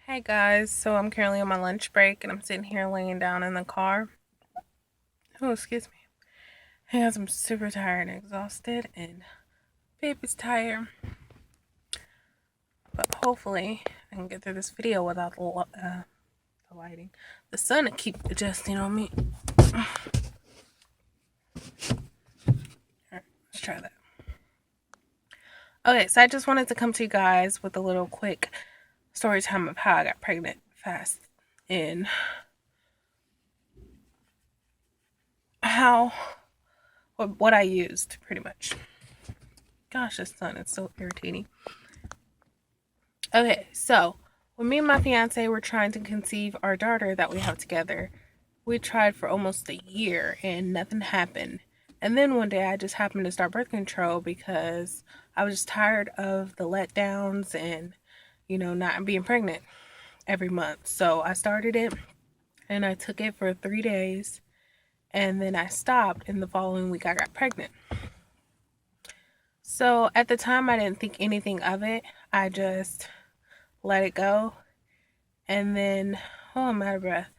Hey guys, so I'm currently on my lunch break and I'm sitting here laying down in the car. Oh, excuse me. Because I'm super tired and exhausted and baby's tired. But hopefully I can get through this video without the lighting. The sun to keep adjusting on me. Alright, let's try that. Okay, so I just wanted to come to you guys with a little quick story time of how I got pregnant fast and how what I used pretty much. Gosh, this sun is so irritating. Okay, so when me and my fiance were trying to conceive our daughter that we have together, we tried for almost a year and nothing happened. And then one day I just happened to start birth control because I was just tired of the letdowns and, not being pregnant every month. So I started it and I took it for 3 days and then I stopped, and the following week I got pregnant. So at the time I didn't think anything of it. I just let it go. And then, oh, I'm out of breath.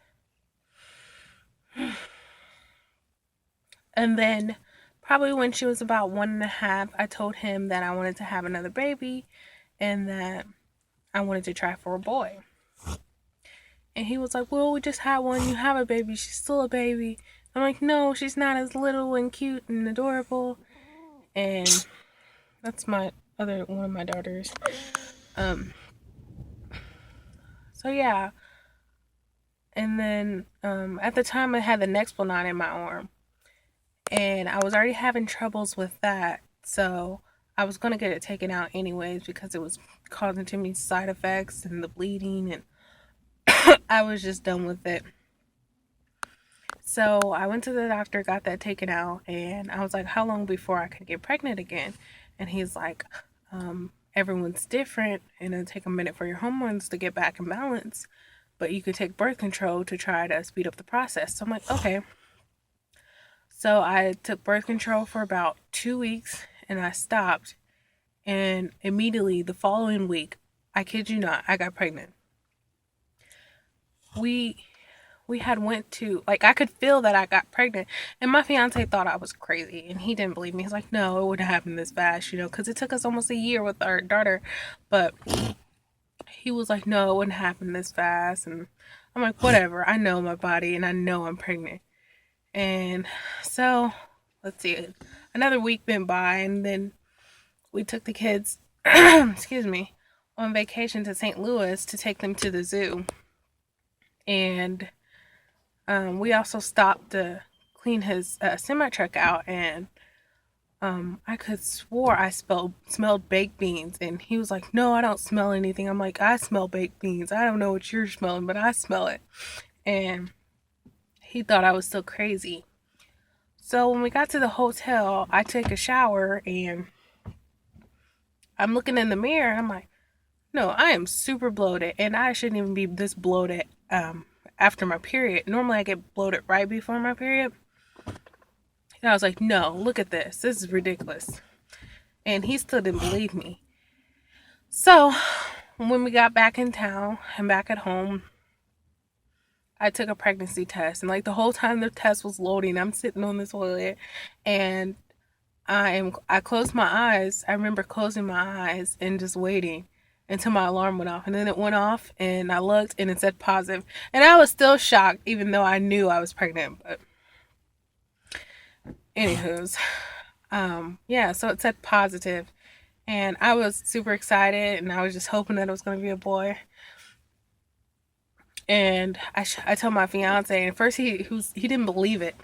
And then, probably when she was about 1.5, I told him that I wanted to have another baby and that I wanted to try for a boy. And he was like, well, we just had one. You have a baby. She's still a baby. I'm like, no, she's not as little and cute and adorable. And that's one of my daughters. So yeah. And then at the time I had the Nexplanon in my arm. And I was already having troubles with that. So I was going to get it taken out anyways because it was causing too many side effects and the bleeding, and I was just done with it. So I went to the doctor, got that taken out, and I was like, how long before I could get pregnant again? And he's like, everyone's different and it'll take a minute for your hormones to get back in balance, but you could take birth control to try to speed up the process. So I'm like, okay. So I took birth control for about 2 weeks and I stopped. And immediately the following week, I kid you not, I got pregnant. We had went to, like, I could feel that I got pregnant, and my fiance thought I was crazy and he didn't believe me. He's like, no, it wouldn't happen this fast, because it took us almost a year with our daughter. But he was like, no, it wouldn't happen this fast. And I'm like, whatever, I know my body and I know I'm pregnant. And so, let's see, another week went by, and then we took the kids, excuse me, on vacation to St. Louis to take them to the zoo. And we also stopped to clean his semi truck out, and I could swore I smelled baked beans, and he was like, "No, I don't smell anything." I'm like, "I smell baked beans. I don't know what you're smelling, but I smell it." And he thought I was still crazy. So when we got to the hotel, I took a shower and I'm looking in the mirror and I'm like, no, I am super bloated and I shouldn't even be this bloated after my period. Normally I get bloated right before my period. And I was like, no, look at this. This is ridiculous. And he still didn't believe me. So when we got back in town and back at home, I took a pregnancy test. And like the whole time the test was loading, I'm sitting on the toilet and I closed my eyes. I remember closing my eyes and just waiting until my alarm went off. And then it went off and I looked and it said positive. And I was still shocked even though I knew I was pregnant. But anywho's, yeah, so it said positive. And I was super excited and I was just hoping that it was going to be a boy. And I told my fiance, and at first he didn't believe it.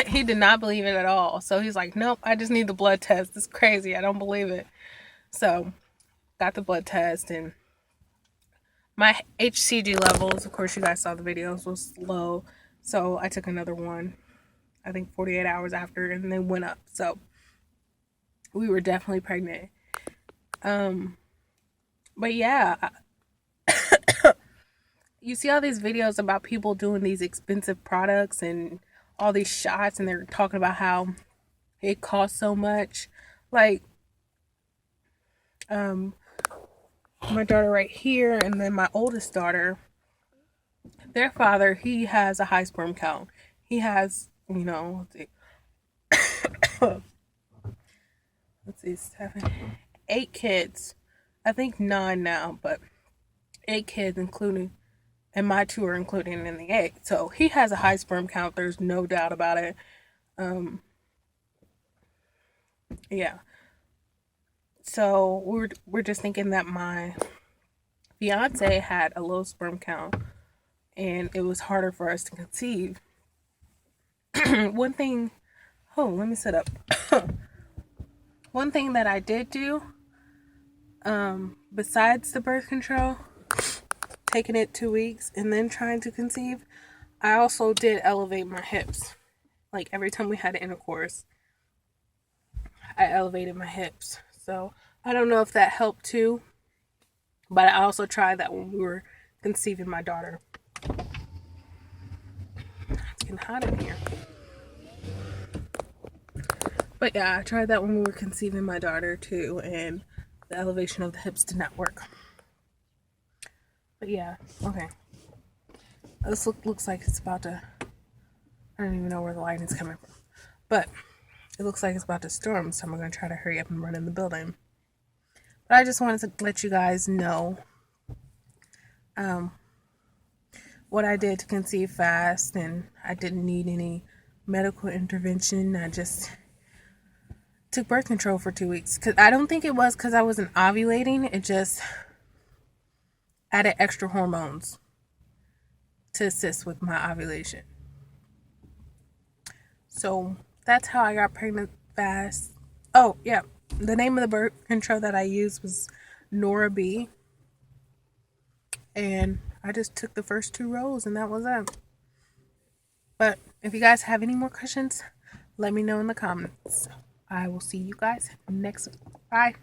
He did not believe it at all. So he's like, nope, I just need the blood test. It's crazy. I don't believe it. So got the blood test, and my HCG levels, of course you guys saw the videos, was low. So I took another one, I think 48 hours after, and then went up. So we were definitely pregnant. But yeah, you see all these videos about people doing these expensive products and all these shots, and they're talking about how it costs so much. Like, my daughter right here, and then my oldest daughter, their father, he has a high sperm count. He has, let's see, 8 kids. I think 9 now, but 8 kids, including, and my 2 are included in the 8. So he has a high sperm count. There's no doubt about it. Yeah. So we're just thinking that my fiance had a low sperm count, and it was harder for us to conceive. One thing, let me sit up. One thing that I did do, besides the birth control, taking it 2 weeks and then trying to conceive, I also did elevate my hips. Like every time we had intercourse, I elevated my hips. So I don't know if that helped too, but I also tried that when we were conceiving my daughter. It's getting hot in here. But yeah, I tried that when we were conceiving my daughter too, and the elevation of the hips did not work. But yeah, okay. This looks like it's about to, I don't even know where the light is coming from. But it looks like it's about to storm, so I'm going to try to hurry up and run in the building. But I just wanted to let you guys know what I did to conceive fast, and I didn't need any medical intervention. I just took birth control for 2 weeks. Cause I don't think it was because I wasn't ovulating. It just added extra hormones to assist with my ovulation. So that's how I got pregnant fast. Oh, yeah. The name of the birth control that I used was Nora B. And I just took the first 2 rows, and that was it. But if you guys have any more questions, let me know in the comments. I will see you guys next week. Bye.